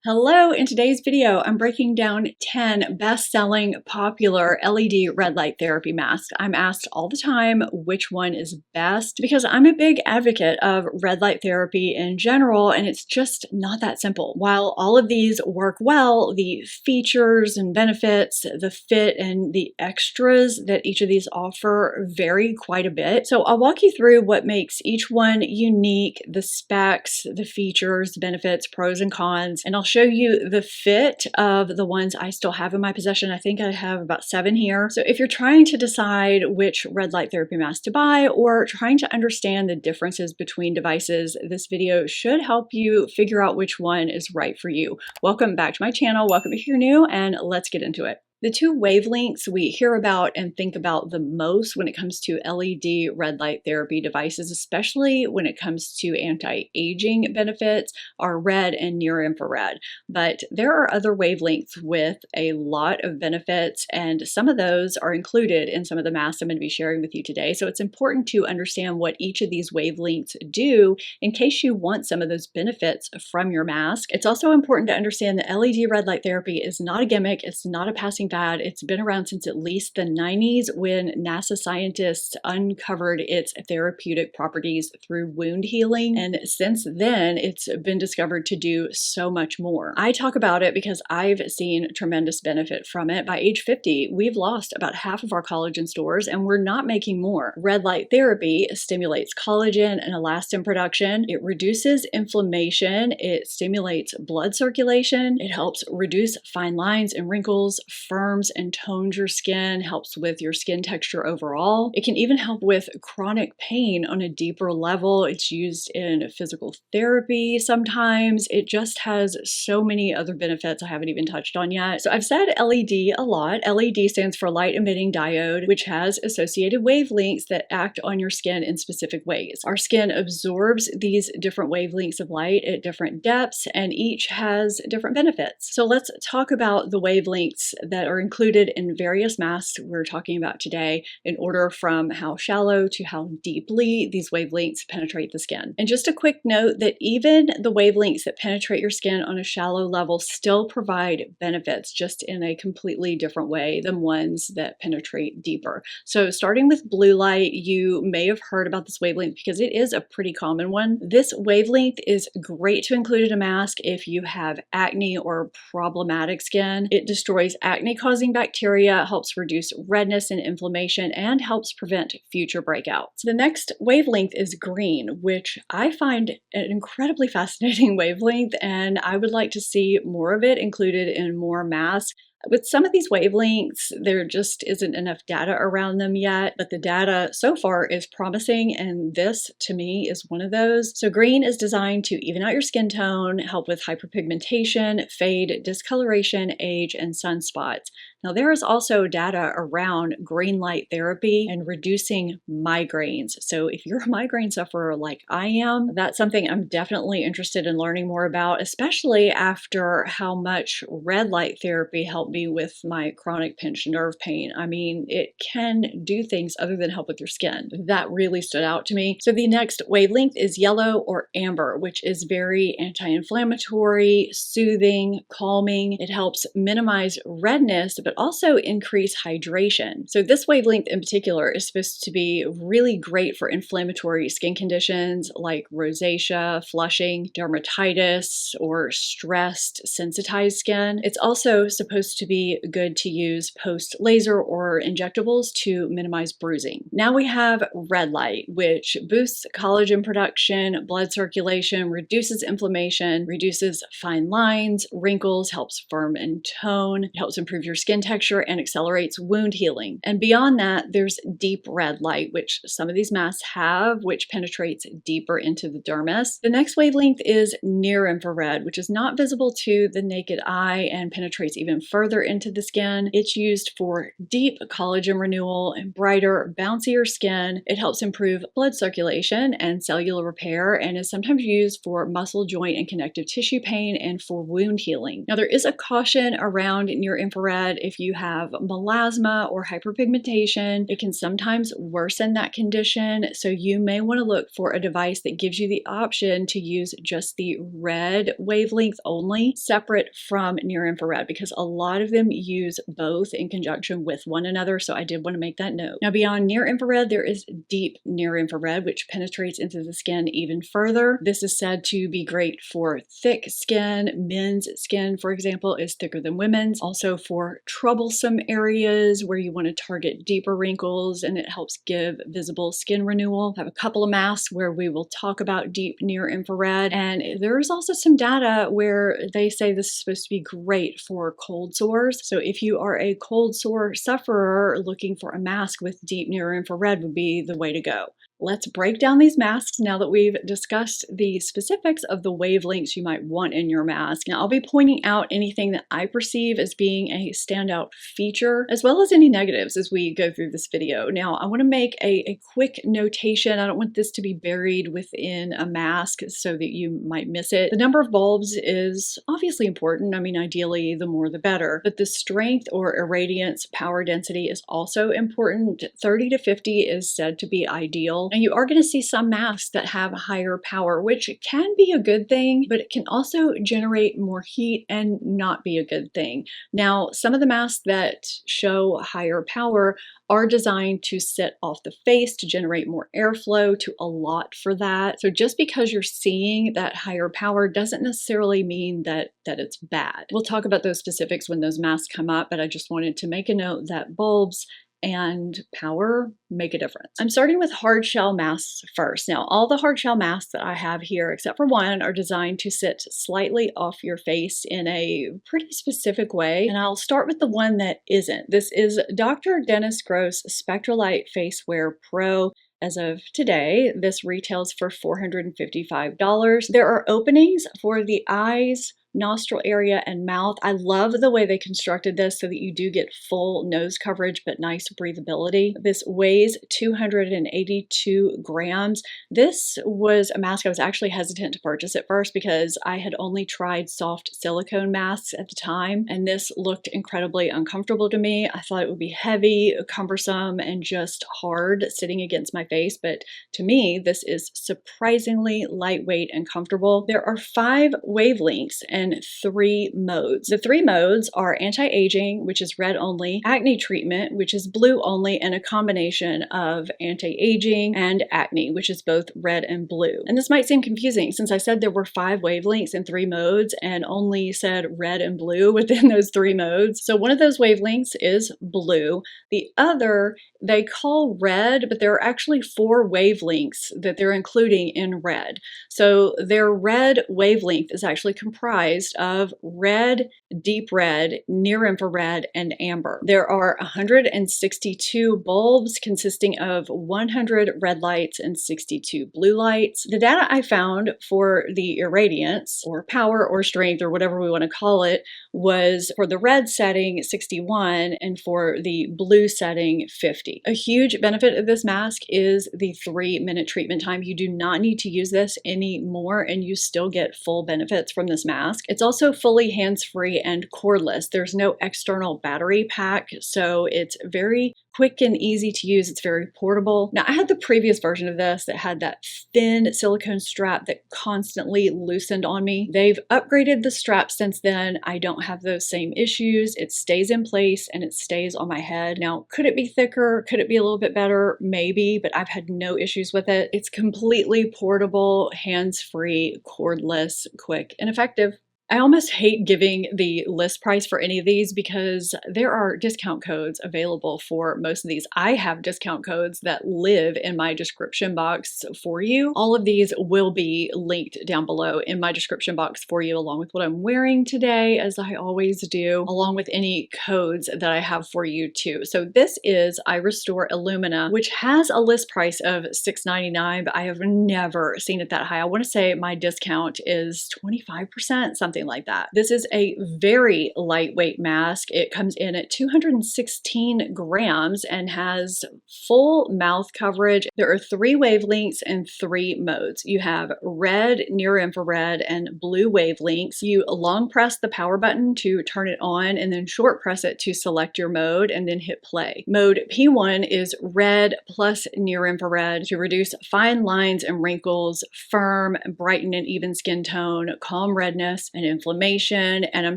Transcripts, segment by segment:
Hello, in today's video, I'm breaking down 10 best-selling popular LED red light therapy masks. I'm asked all the time which one is best because I'm a big advocate of red light therapy in general, and it's just not that simple. While all of these work well, the features and benefits, the fit, and the extras that each of these offer vary quite a bit. So I'll walk you through what makes each one unique, the specs, the features, benefits, pros and cons, and I'll show you the fit of the ones I still have in my possession. I think I have about 7 here. So if you're trying to decide which red light therapy mask to buy or trying to understand the differences between devices, this video should help you figure out which one is right for you. Welcome back to my channel. Welcome if you're new, and let's get into it. The two wavelengths we hear about and think about the most when it comes to LED red light therapy devices, especially when it comes to anti-aging benefits, are red and near infrared. But there are other wavelengths with a lot of benefits, and some of those are included in some of the masks I'm going to be sharing with you today. So it's important to understand what each of these wavelengths do in case you want some of those benefits from your mask. It's also important to understand that LED red light therapy is not a gimmick, it's not a passing fad. It's been around since at least the 90s when NASA scientists uncovered its therapeutic properties through wound healing. And since then, it's been discovered to do so much more. I talk about it because I've seen tremendous benefit from it. By age 50, we've lost about half of our collagen stores and we're not making more. Red light therapy stimulates collagen and elastin production. It reduces inflammation. It stimulates blood circulation. It helps reduce fine lines and wrinkles, firms and tones your skin, helps with your skin texture overall. It can even help with chronic pain on a deeper level. It's used in physical therapy sometimes. It just has so many other benefits I haven't even touched on yet. So I've said LED a lot. LED stands for light emitting diode, which has associated wavelengths that act on your skin in specific ways. Our skin absorbs these different wavelengths of light at different depths, and each has different benefits. So let's talk about the wavelengths that are included in various masks we're talking about today in order from how shallow to how deeply these wavelengths penetrate the skin. And just a quick note that even the wavelengths that penetrate your skin on a shallow level still provide benefits, just in a completely different way than ones that penetrate deeper. So starting with blue light, you may have heard about this wavelength because it is a pretty common one. This wavelength is great to include in a mask if you have acne or problematic skin. It destroys acne-causing bacteria, helps reduce redness and inflammation, and helps prevent future breakouts. The next wavelength is green, which I find an incredibly fascinating wavelength, and I would like to see more of it included in more masks. With some of these wavelengths, there just isn't enough data around them yet, but the data so far is promising, and this, to me, is one of those. So green is designed to even out your skin tone, help with hyperpigmentation, fade, discoloration, age, and sunspots. Now, there is also data around green light therapy and reducing migraines. So if you're a migraine sufferer like I am, that's something I'm definitely interested in learning more about, especially after how much red light therapy helped me with my chronic pinched nerve pain. I mean, it can do things other than help with your skin. That really stood out to me. So the next wavelength is yellow or amber, which is very anti-inflammatory, soothing, calming. It helps minimize redness, but also increase hydration. So this wavelength in particular is supposed to be really great for inflammatory skin conditions like rosacea, flushing, dermatitis, or stressed, sensitized skin. It's also supposed to be good to use post-laser or injectables to minimize bruising. Now we have red light, which boosts collagen production, blood circulation, reduces inflammation, reduces fine lines, wrinkles, helps firm and tone, it helps improve your skin texture, and accelerates wound healing. And beyond that, there's deep red light, which some of these masks have, which penetrates deeper into the dermis. The next wavelength is near infrared, which is not visible to the naked eye and penetrates even further further into the skin. It's used for deep collagen renewal and brighter, bouncier skin. It helps improve blood circulation and cellular repair, and is sometimes used for muscle, joint, and connective tissue pain and for wound healing. Now, there is a caution around near infrared. If you have melasma or hyperpigmentation, it can sometimes worsen that condition, so you may want to look for a device that gives you the option to use just the red wavelength only, separate from near infrared, because a lot of them use both in conjunction with one another, so I did want to make that note. Now, beyond near infrared, there is deep near infrared, which penetrates into the skin even further. This is said to be great for thick skin. Men's skin, for example, is thicker than women's. Also for troublesome areas where you want to target deeper wrinkles, and it helps give visible skin renewal. I have a couple of masks where we will talk about deep near infrared, and there's also some data where they say this is supposed to be great for cold sores. So if you are a cold sore sufferer, looking for a mask with deep near infrared would be the way to go. Let's break down these masks now that we've discussed the specifics of the wavelengths you might want in your mask. Now, I'll be pointing out anything that I perceive as being a standout feature, as well as any negatives as we go through this video. Now, I want to make a quick notation. I don't want this to be buried within a mask so that you might miss it. The number of bulbs is obviously important. I mean, ideally, the more the better. But the strength or irradiance power density is also important. 30 to 50 is said to be ideal. And you are going to see some masks that have higher power, which can be a good thing, but it can also generate more heat and not be a good thing. Now, some of the masks that show higher power are designed to sit off the face to generate more airflow, to allot for that. So just because you're seeing that higher power doesn't necessarily mean that it's bad. We'll talk about those specifics when those masks come up, but I just wanted to make a note that bulbs and power make a difference. I'm starting with hard shell masks first. Now, all the hard shell masks that I have here, except for one, are designed to sit slightly off your face in a pretty specific way. And I'll start with the one that isn't. This is Dr. Dennis Gross Spectralite Face Wear Pro. As of today, this retails for $455. There are openings for the eyes, nostril area, and mouth. I love the way they constructed this so that you do get full nose coverage but nice breathability. This weighs 282 grams. This was a mask I was actually hesitant to purchase at first because I had only tried soft silicone masks at the time, and this looked incredibly uncomfortable to me. I thought it would be heavy, cumbersome, and just hard sitting against my face, but to me, this is surprisingly lightweight and comfortable. There are 5 wavelengths and 3 modes. The 3 modes are anti-aging, which is red only, acne treatment, which is blue only, and a combination of anti-aging and acne, which is both red and blue. And this might seem confusing since I said there were 5 wavelengths and 3 modes and only said red and blue within those 3 modes. So one of those wavelengths is blue. The other they call red, but there are actually 4 wavelengths that they're including in red. So their red wavelength is actually comprised of red, deep red, near infrared, and amber. There are 162 bulbs consisting of 100 red lights and 62 blue lights. The data I found for the irradiance or power or strength or whatever we want to call it was for the red setting 61 and for the blue setting 50. A huge benefit of this mask is the 3-minute treatment time. You do not need to use this anymore and you still get full benefits from this mask. It's also fully hands-free and cordless. There's no external battery pack, so it's very quick and easy to use. It's very portable. Now, I had the previous version of this that had that thin silicone strap that constantly loosened on me. They've upgraded the strap since then. I don't have those same issues. It stays in place and it stays on my head. Now, could it be thicker? Could it be a little bit better? Maybe, but I've had no issues with it. It's completely portable, hands-free, cordless, quick, and effective. I almost hate giving the list price for any of these because there are discount codes available for most of these. I have discount codes that live in my description box for you. All of these will be linked down below in my description box for you, along with what I'm wearing today, as I always do, along with any codes that I have for you too. So this is iRestore Illumina, which has a list price of $6.99, but I have never seen it that high. I want to say my discount is 25%, something something like that. This is a very lightweight mask. It comes in at 216 grams and has full mouth coverage. There are 3 wavelengths and 3 modes. You have red, near infrared, and blue wavelengths. You long press the power button to turn it on and then short press it to select your mode and then hit play. Mode P1 is red plus near infrared to reduce fine lines and wrinkles, firm, brighten and even skin tone, calm redness and inflammation. And I'm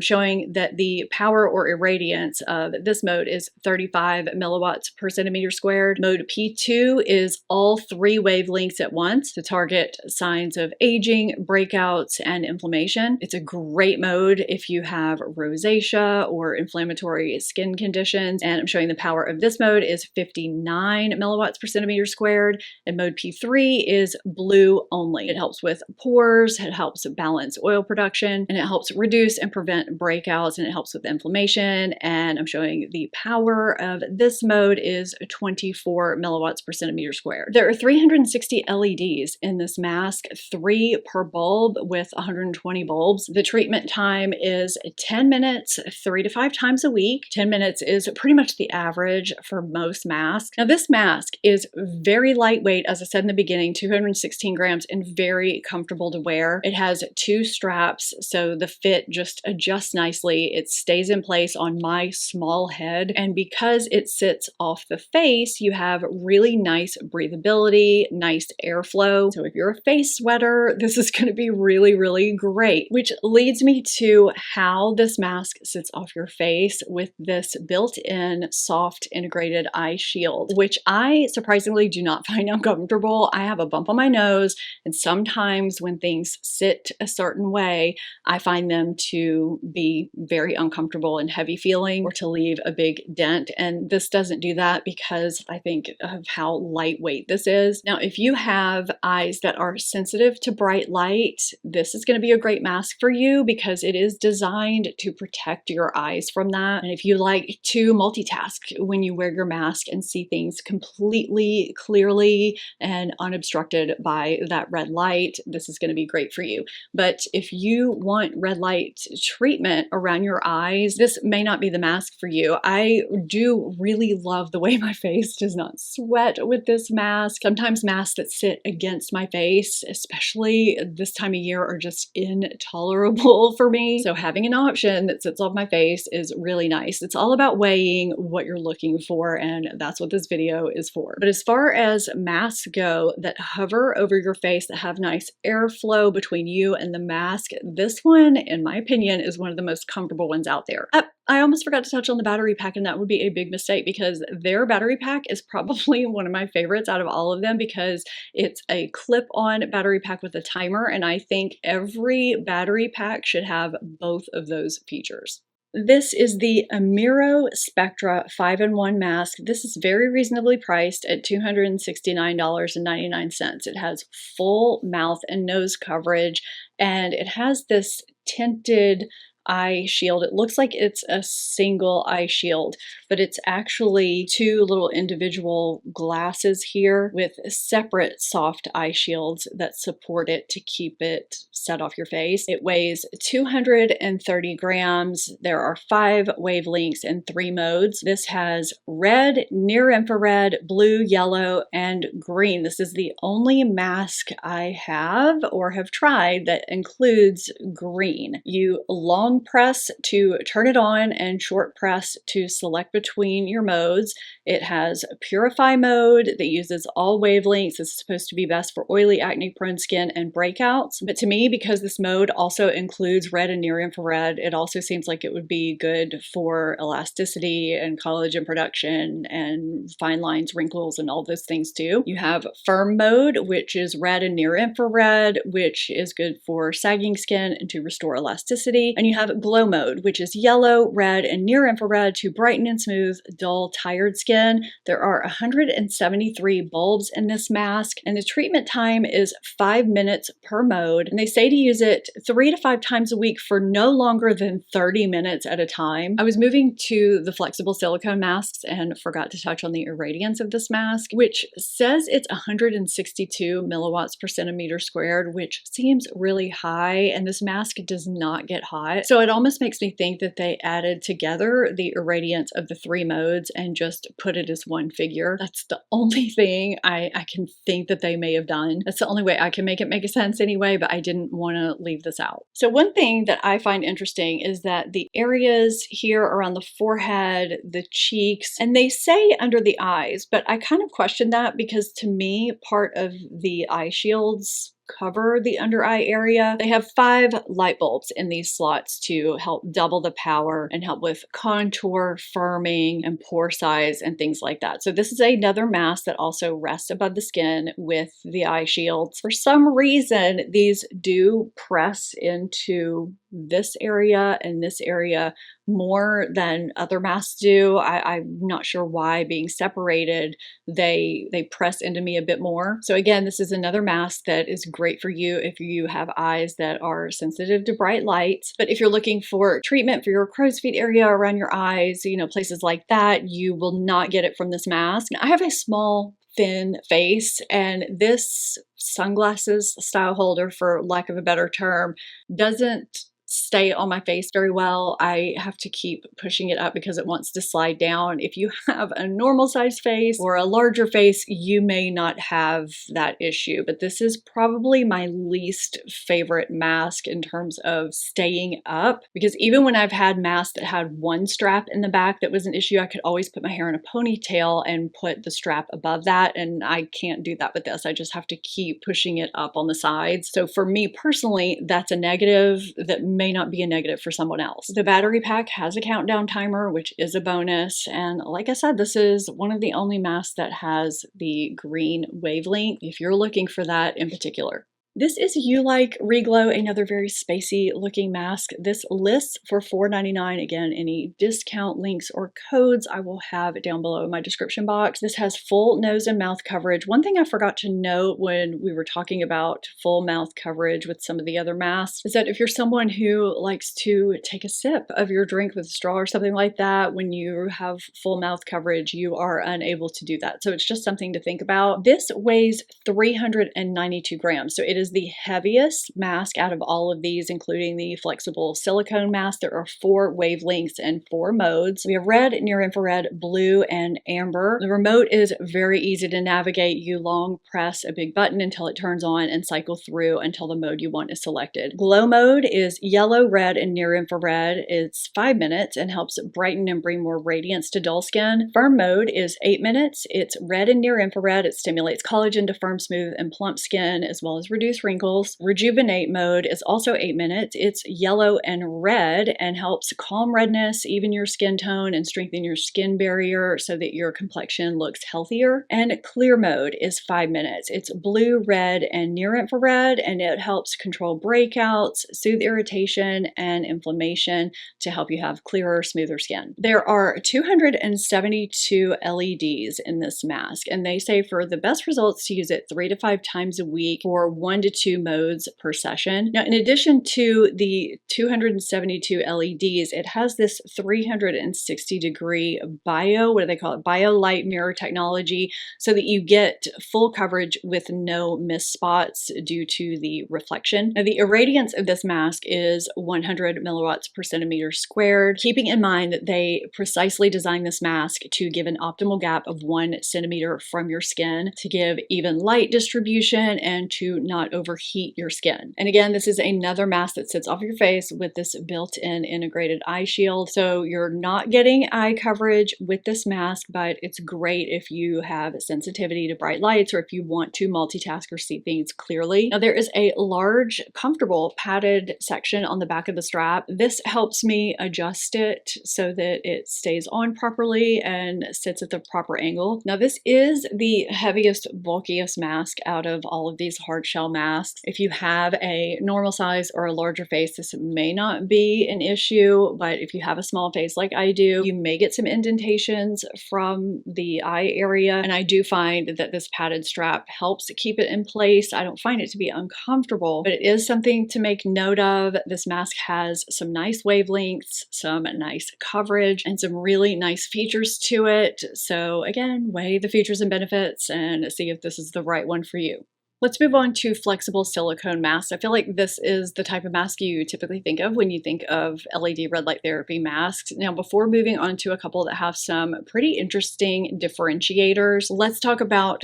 showing that the power or irradiance of this mode is 35 milliwatts per centimeter squared. Mode P2 is all 3 wavelengths at once to target signs of aging, breakouts, and inflammation. It's a great mode if you have rosacea or inflammatory skin conditions. And I'm showing the power of this mode is 59 milliwatts per centimeter squared. And mode P3 is blue only. It helps with pores, it helps balance oil production, and it helps reduce and prevent breakouts, and it helps with inflammation. And I'm showing the power of this mode is 24 milliwatts per centimeter squared. There are 360 LEDs in this mask, 3 per bulb with 120 bulbs. The treatment time is 10 minutes, 3 to 5 times a week. 10 minutes is pretty much the average for most masks. Now this mask is very lightweight, as I said in the beginning, 216 grams, and very comfortable to wear. It has 2 straps, so the fit just adjusts nicely. It stays in place on my small head, and because it sits off the face, you have really nice breathability, nice airflow. So if you're a face sweater, this is going to be really, really great. Which leads me to how this mask sits off your face with this built-in soft integrated eye shield, which I surprisingly do not find uncomfortable. I have a bump on my nose, and sometimes when things sit a certain way, I find them to be very uncomfortable and heavy feeling, or to leave a big dent. And this doesn't do that because I think of how lightweight this is. Now, if you have eyes that are sensitive to bright light, this is going to be a great mask for you because it is designed to protect your eyes from that. And if you like to multitask when you wear your mask and see things completely clearly and unobstructed by that red light, this is going to be great for you. But if you want red light treatment around your eyes, this may not be the mask for you. I do really love the way my face does not sweat with this mask. Sometimes masks that sit against my face, especially this time of year, are just intolerable for me. So having an option that sits off my face is really nice. It's all about weighing what you're looking for, and that's what this video is for. But as far as masks go that hover over your face, that have nice airflow between you and the mask, this one, in my opinion, is one of the most comfortable ones out there. I almost forgot to touch on the battery pack, and that would be a big mistake because their battery pack is probably one of my favorites out of all of them because it's a clip-on battery pack with a timer, and I think every battery pack should have both of those features. This is the Amiro Spectra 5-in-1 mask. This is very reasonably priced at $269.99. It has full mouth and nose coverage, and it has this tinted eye shield. It looks like it's a single eye shield, but it's actually 2 little individual glasses here with separate soft eye shields that support it to keep it set off your face. It weighs 230 grams. There are 5 wavelengths and 3 modes. This has red, near infrared, blue, yellow, and green. This is the only mask I have or have tried that includes green. You long press to turn it on and short press to select between your modes. It has a purify mode that uses all wavelengths. It's supposed to be best for oily, acne-prone skin and breakouts. But to me, because this mode also includes red and near infrared, it also seems like it would be good for elasticity and collagen production and fine lines, wrinkles, and all those things too. You have firm mode, which is red and near infrared, which is good for sagging skin and to restore elasticity. And you have glow mode, which is yellow, red, and near infrared to brighten and smooth dull, tired skin. There are 173 bulbs in this mask, and the treatment time is 5 minutes per mode. And they say to use it 3 to 5 times a week for no longer than 30 minutes at a time. I was moving to the flexible silicone masks and forgot to touch on the irradiance of this mask, which says it's 162 milliwatts per centimeter squared, which seems really high, and this mask does not get hot. So it almost makes me think that they added together the irradiance of the 3 modes and just put it as one figure. That's the only thing I can think that they may have done. That's the only way I can make it make sense anyway, but I didn't want to leave this out. So one thing that I find interesting is that the areas here around the forehead, the cheeks, and they say under the eyes, but I kind of question that because to me, part of the eye shields cover the under eye area. They have 5 light bulbs in these slots to help double the power and help with contour, firming, and pore size and things like that. So this is another mask that also rests above the skin with the eye shields. For some reason, these do press into this area and this area more than other masks do. I'm not sure why, being separated, they press into me a bit more. So again, this is another mask that is great for you if you have eyes that are sensitive to bright lights. But if you're looking for treatment for your crow's feet area around your eyes, you know, places like that, you will not get it from this mask. Now, I have a small thin face, and this sunglasses style holder, for lack of a better term, doesn't stay on my face very well. I have to keep pushing it up because it wants to slide down. If you have a normal sized face or a larger face, you may not have that issue, but this is probably my least favorite mask in terms of staying up, because even when I've had masks that had one strap in the back that was an issue, I could always put my hair in a ponytail and put the strap above that, and I can't do that with this. I just have to keep pushing it up on the sides. So for me personally, that's a negative that may not be a negative for someone else. The battery pack has a countdown timer, which is a bonus. And like I said, this is one of the only masks that has the green wavelength, if you're looking for that in particular. This is ULike Reglow, another very spacey looking mask. This lists for $4.99. Again, any discount links or codes I will have down below in my description box. This has full nose and mouth coverage. One thing I forgot to note when we were talking about full mouth coverage with some of the other masks is that if you're someone who likes to take a sip of your drink with a straw or something like that, when you have full mouth coverage, you are unable to do that. So it's just something to think about. This weighs 392 grams. So it is the heaviest mask out of all of these, including the flexible silicone mask. There are 4 wavelengths and 4 modes. We have red, near infrared, blue, and amber. The remote is very easy to navigate. You long press a big button until it turns on and cycle through until the mode you want is selected. Glow mode is yellow, red, and near infrared. It's 5 minutes and helps brighten and bring more radiance to dull skin. Firm mode is 8 minutes. It's red and near infrared. It stimulates collagen to firm, smooth, and plump skin, as well as reduce wrinkles. Rejuvenate mode is also 8 minutes. It's yellow and red and helps calm redness, even your skin tone, and strengthen your skin barrier so that your complexion looks healthier. And clear mode is 5 minutes. It's blue, red, and near infrared, and it helps control breakouts, soothe irritation and inflammation to help you have clearer, smoother skin. There are 272 LEDs in this mask, and they say for the best results to use it 3 to 5 times a week for 1 to 2 modes per session. Now, in addition to the 272 LEDs, it has this 360-degree bio light mirror technology, so that you get full coverage with no missed spots due to the reflection. Now, the irradiance of this mask is 100 milliwatts per centimeter squared, keeping in mind that they precisely designed this mask to give an optimal gap of 1 centimeter from your skin to give even light distribution and to not overheat your skin. And again, this is another mask that sits off your face with this built-in integrated eye shield. So you're not getting eye coverage with this mask, but it's great if you have sensitivity to bright lights or if you want to multitask or see things clearly. Now, there is a large, comfortable padded section on the back of the strap. This helps me adjust it so that it stays on properly and sits at the proper angle. Now, this is the heaviest, bulkiest mask out of all of these hard shell masks masks. If you have a normal size or a larger face, this may not be an issue, but if you have a small face like I do, you may get some indentations from the eye area. And I do find that this padded strap helps keep it in place. I don't find it to be uncomfortable, but it is something to make note of. This mask has some nice wavelengths, some nice coverage, and some really nice features to it. So again, weigh the features and benefits and see if this is the right one for you. Let's move on to flexible silicone masks. I feel like this is the type of mask you typically think of when you think of LED red light therapy masks. Now, before moving on to a couple that have some pretty interesting differentiators, let's talk about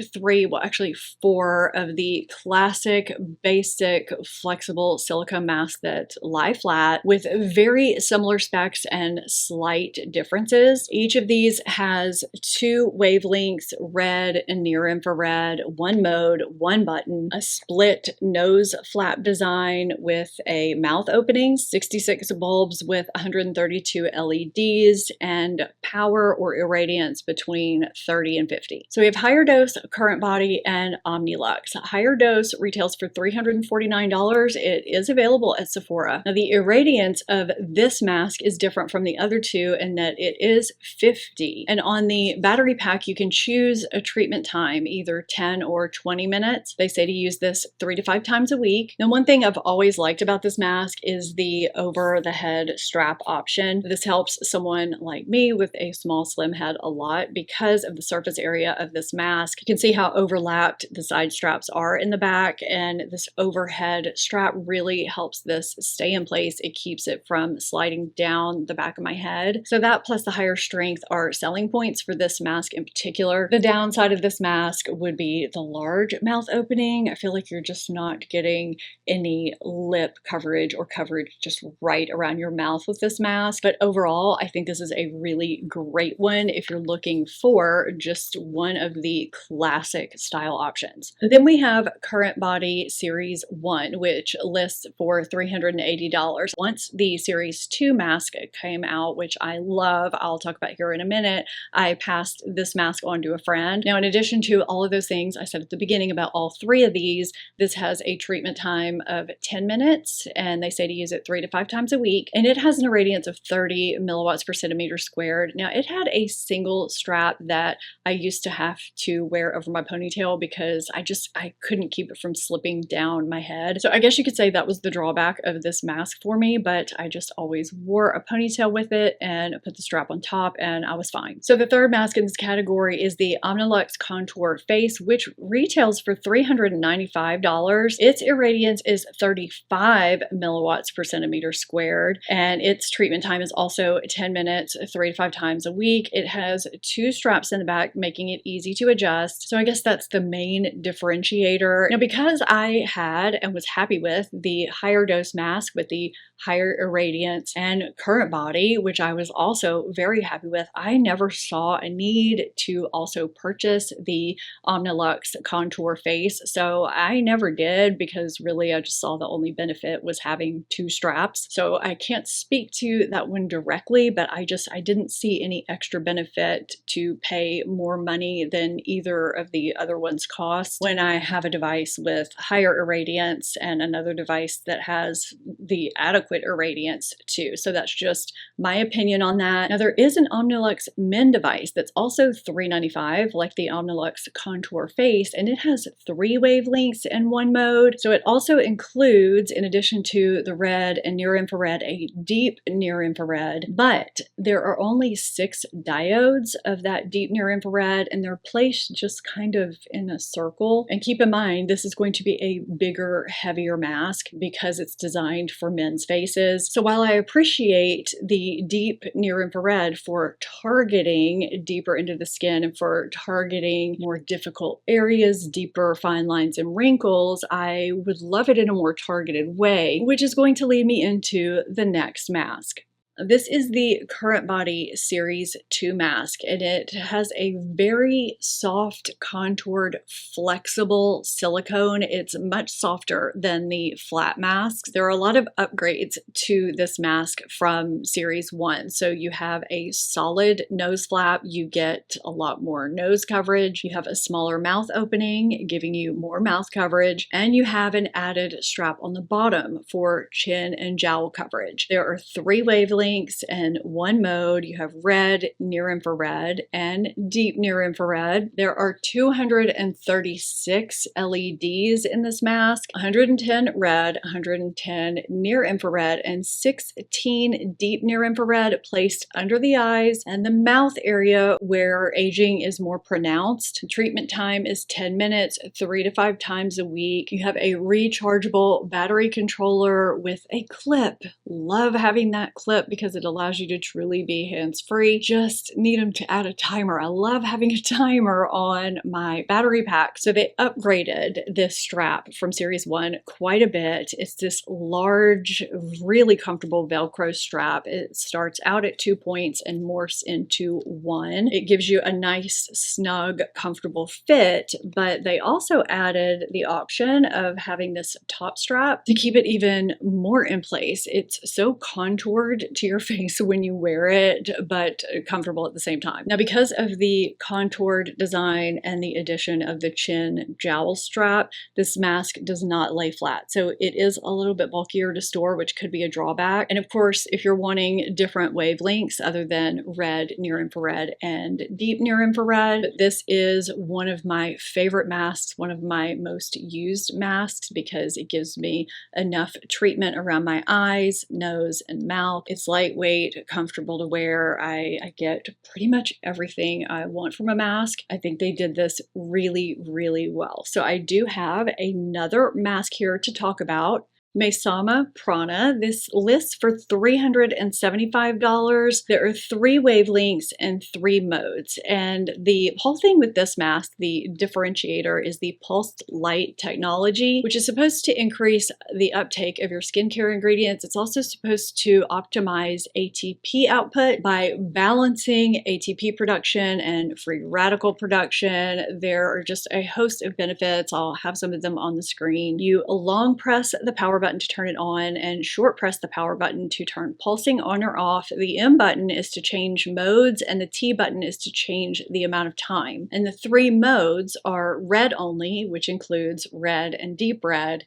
four of the classic, basic, flexible silicone masks that lie flat with very similar specs and slight differences. Each of these has 2 wavelengths, red and near infrared, 1 mode, 1 button, a split nose flap design with a mouth opening, 66 bulbs with 132 LEDs, and power or irradiance between 30 and 50. So we have higher dose, Currentbody, and Omnilux. Higher dose retails for $349. It is available at Sephora. Now the irradiance of this mask is different from the other two in that it is 50. And on the battery pack, you can choose a treatment time, either 10 or 20 minutes. They say to use this 3 to 5 times a week. Now, one thing I've always liked about this mask is the over the head strap option. This helps someone like me with a small slim head a lot because of the surface area of this mask. You can see how overlapped the side straps are in the back, and this overhead strap really helps this stay in place. It keeps it from sliding down the back of my head. So that plus the higher strength are selling points for this mask in particular. The downside of this mask would be the large mouth opening. I feel like you're just not getting any lip coverage or coverage just right around your mouth with this mask. But overall, I think this is a really great one if you're looking for just one of the classic style options. Then we have Currentbody Series 1, which lists for $380. Once the Series 2 mask came out, which I love, I'll talk about here in a minute, I passed this mask on to a friend. Now, in addition to all of those things I said at the beginning about all 3 of these, this has a treatment time of 10 minutes, and they say to use it 3 to 5 times a week, and it has an irradiance of 30 milliwatts per centimeter squared. Now, it had a single strap that I used to have to wear over my ponytail because I couldn't keep it from slipping down my head. So I guess you could say that was the drawback of this mask for me, but I just always wore a ponytail with it and put the strap on top, and I was fine. So the third mask in this category is the Omnilux Contour Face, which retails for $395. Its irradiance is 35 milliwatts per centimeter squared, and its treatment time is also 10 minutes, 3 to 5 times a week. It has 2 straps in the back, making it easy to adjust. So I guess that's the main differentiator. Now, because I had and was happy with the higher dose mask with the higher irradiance and Currentbody, which I was also very happy with, I never saw a need to also purchase the Omnilux Contour Face. So I never did because really I just saw the only benefit was having 2 straps. So I can't speak to that one directly, but I didn't see any extra benefit to pay more money than either of the other ones cost when I have a device with higher irradiance and another device that has the adequate irradiance too. So that's just my opinion on that. Now, there is an Omnilux Men device that's also $395, like the Omnilux Contour Face, and it has 3 wavelengths in 1 mode. So it also includes, in addition to the red and near infrared, a deep near infrared, but there are only 6 diodes of that deep near infrared, and they're placed just kind of in a circle. And keep in mind, this is going to be a bigger, heavier mask because it's designed for men's faces. So while I appreciate the deep near infrared for targeting deeper into the skin and for targeting more difficult areas, deeper fine lines and wrinkles, I would love it in a more targeted way, which is going to lead me into the next mask. This is the Currentbody Series 2 mask, and it has a very soft, contoured, flexible silicone. It's much softer than the flat masks. There are a lot of upgrades to this mask from Series 1. So you have a solid nose flap, you get a lot more nose coverage, you have a smaller mouth opening, giving you more mouth coverage, and you have an added strap on the bottom for chin and jowl coverage. There are 3 wavelengths and 1 mode. You have red, near infrared, and deep near infrared. There are 236 LEDs in this mask, 110 red, 110 near infrared, and 16 deep near infrared placed under the eyes and the mouth area where aging is more pronounced. Treatment time is 10 minutes, 3 to 5 times a week. You have a rechargeable battery controller with a clip. Love having that clip because it allows you to truly be hands-free. Just need them to add a timer. I love having a timer on my battery pack. So they upgraded this strap from Series 1 quite a bit. It's this large, really comfortable Velcro strap. It starts out at 2 points and morphs into 1. It gives you a nice, snug, comfortable fit, but they also added the option of having this top strap to keep it even more in place. It's so contoured to your face when you wear it, but comfortable at the same time. Now, because of the contoured design and the addition of the chin jowl strap, this mask does not lay flat. So it is a little bit bulkier to store, which could be a drawback. And of course, if you're wanting different wavelengths other than red, near infrared, and deep near infrared, this is one of my favorite masks, one of my most used masks because it gives me enough treatment around my eyes, nose, and mouth. It's lightweight, comfortable to wear. I get pretty much everything I want from a mask. I think they did this really, really well. So I do have another mask here to talk about. Maysama Prana. This lists for $375. There are 3 wavelengths and 3 modes. And the whole thing with this mask, the differentiator, is the pulsed light technology, which is supposed to increase the uptake of your skincare ingredients. It's also supposed to optimize ATP output by balancing ATP production and free radical production. There are just a host of benefits. I'll have some of them on the screen. You long press the power button to turn it on and short press the power button to turn pulsing on or off. The M button is to change modes and the T button is to change the amount of time. And the 3 modes are red only, which includes red and deep red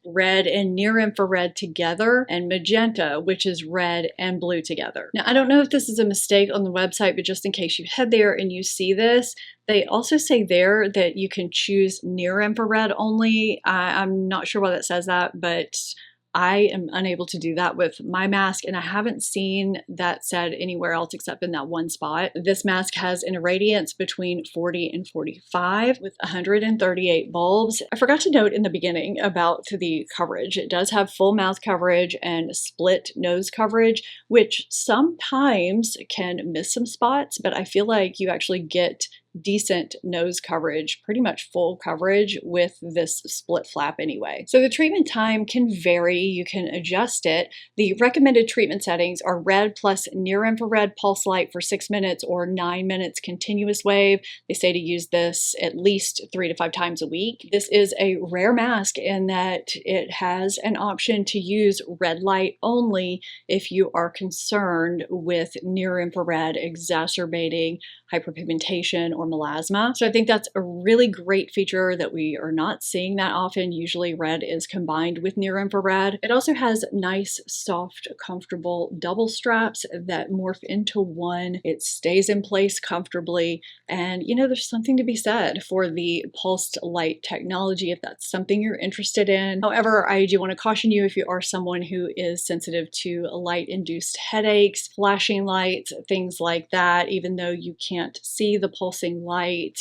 and near infrared together, and magenta, which is red and blue together. Now, I don't know if this is a mistake on the website, but just in case you head there and you see this, they also say there that you can choose near infrared only. I'm not sure why that says that, but I am unable to do that with my mask, and I haven't seen that said anywhere else except in that one spot. This mask has an irradiance between 40 and 45 with 138 bulbs. I forgot to note in the beginning about the coverage. It does have full mouth coverage and split nose coverage, which sometimes can miss some spots, but I feel like you actually get decent nose coverage, pretty much full coverage with this split flap anyway. So the treatment time can vary. You can adjust it. The recommended treatment settings are red plus near infrared pulse light for 6 minutes or 9 minutes continuous wave. They say to use this at least 3 to 5 times a week. This is a rare mask in that it has an option to use red light only if you are concerned with near infrared exacerbating hyperpigmentation or melasma. So I think that's a really great feature that we are not seeing that often. Usually red is combined with near infrared. It also has nice, soft, comfortable double straps that morph into one. It stays in place comfortably. And you know, there's something to be said for the pulsed light technology if that's something you're interested in. However, I do want to caution you if you are someone who is sensitive to light-induced headaches, flashing lights, things like that, even though you can't see the pulsing light,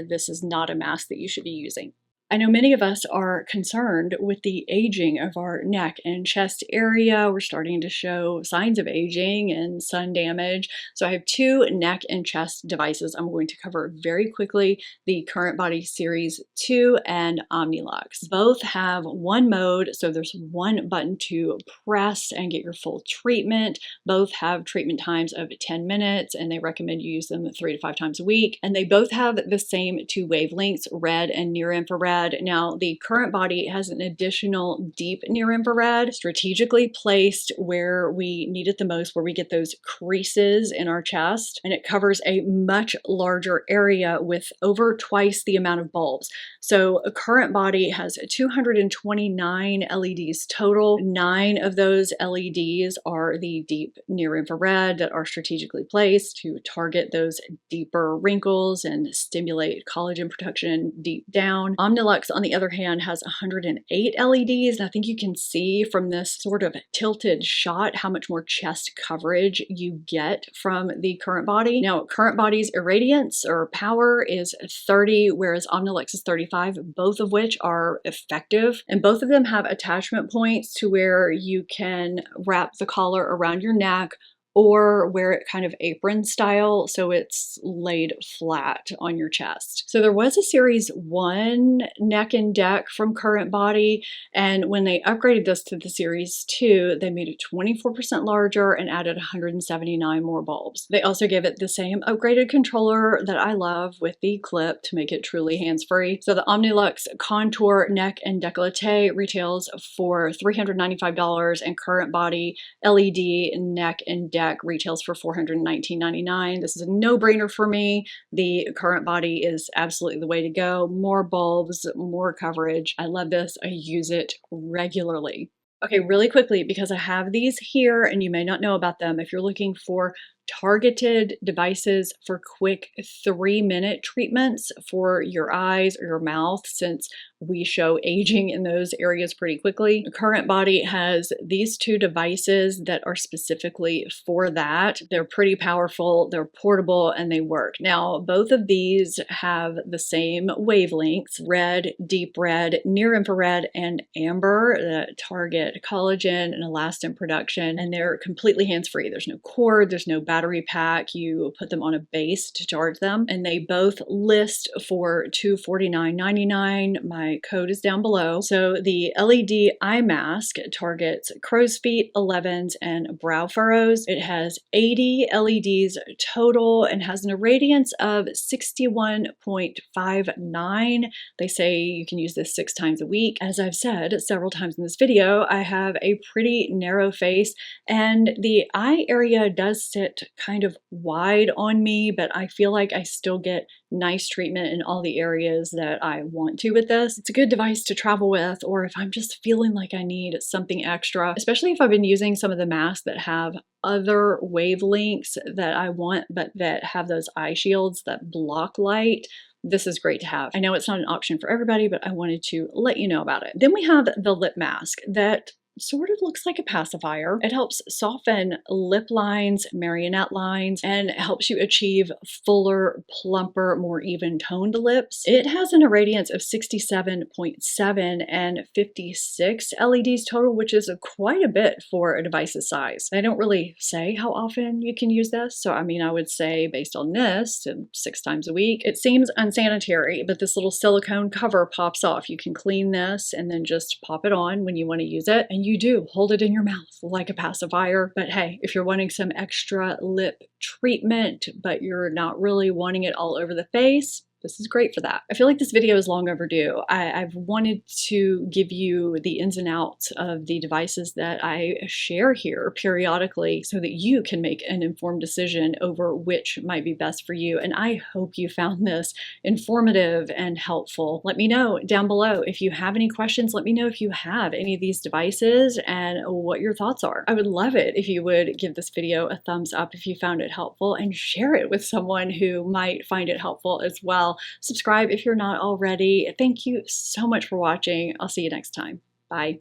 this is not a mask that you should be using. I know many of us are concerned with the aging of our neck and chest area. We're starting to show signs of aging and sun damage. So I have two neck and chest devices I'm going to cover very quickly, the Currentbody Series 2 and Omnilux. Both have one mode, so there's one button to press and get your full treatment. Both have treatment times of 10 minutes, and they recommend you use them 3 to 5 times a week. And they both have the same two wavelengths, red and near infrared. Now, the Currentbody has an additional deep near infrared strategically placed where we need it the most, where we get those creases in our chest, and it covers a much larger area with over twice the amount of bulbs. So a Currentbody has 229 LEDs total. 9 of those LEDs are the deep near infrared that are strategically placed to target those deeper wrinkles and stimulate collagen production deep down. Omnilux, on the other hand, has 108 LEDs, and I think you can see from this sort of tilted shot how much more chest coverage you get from the Currentbody. Now, Currentbody's irradiance or power is 30, whereas Omnilux is 35, both of which are effective, and both of them have attachment points to where you can wrap the collar around your neck or wear it kind of apron style so it's laid flat on your chest. So there was a Series 1 neck and deck from Currentbody, and when they upgraded this to the Series 2, they made it 24% larger and added 179 more bulbs. They also gave it the same upgraded controller that I love with the clip to make it truly hands-free. So the Omnilux Contour Neck and Décolleté retails for $395, and Currentbody LED Neck and Deck retails for $419.99. This is a no-brainer for me. The Currentbody is absolutely the way to go. More bulbs, more coverage. I love this. I use it regularly. Okay, really quickly, because I have these here and you may not know about them, if you're looking for targeted devices for quick 3-minute treatments for your eyes or your mouth, since we show aging in those areas pretty quickly. Currentbody has these two devices that are specifically for that. They're pretty powerful, they're portable, and they work. Now, both of these have the same wavelengths, red, deep red, near infrared, and amber that target collagen and elastin production, and they're completely hands-free. There's no cord, there's no battery pack. You put them on a base to charge them, and they both list for $249.99. My code is down below. So the LED eye mask targets crow's feet, 11s, and brow furrows. It has 80 LEDs total and has an irradiance of 61.59. They say you can use this 6 times a week. As I've said several times in this video, I have a pretty narrow face, and the eye area does sit kind of wide on me, but I feel like I still get nice treatment in all the areas that I want to with this. It's a good device to travel with, or if I'm just feeling like I need something extra, especially if I've been using some of the masks that have other wavelengths that I want, but that have those eye shields that block light. This is great to have. I know it's not an option for everybody, but I wanted to let you know about it. Then we have the lip mask that sort of looks like a pacifier. It helps soften lip lines, marionette lines, and helps you achieve fuller, plumper, more even toned lips. It has an irradiance of 67.7 and 56 LEDs total, which is quite a bit for a device's size. They don't really say how often you can use this, so I mean, I would say based on this, 6 times a week. It seems unsanitary, but this little silicone cover pops off. You can clean this and then just pop it on when you want to use it, and you do hold it in your mouth like a pacifier. But hey, if you're wanting some extra lip treatment, but you're not really wanting it all over the face, this is great for that. I feel like this video is long overdue. I've wanted to give you the ins and outs of the devices that I share here periodically so that you can make an informed decision over which might be best for you. And I hope you found this informative and helpful. Let me know down below if you have any questions. Let me know if you have any of these devices and what your thoughts are. I would love it if you would give this video a thumbs up if you found it helpful, and share it with someone who might find it helpful as well. Subscribe if you're not already. Thank you so much for watching. I'll see you next time. Bye.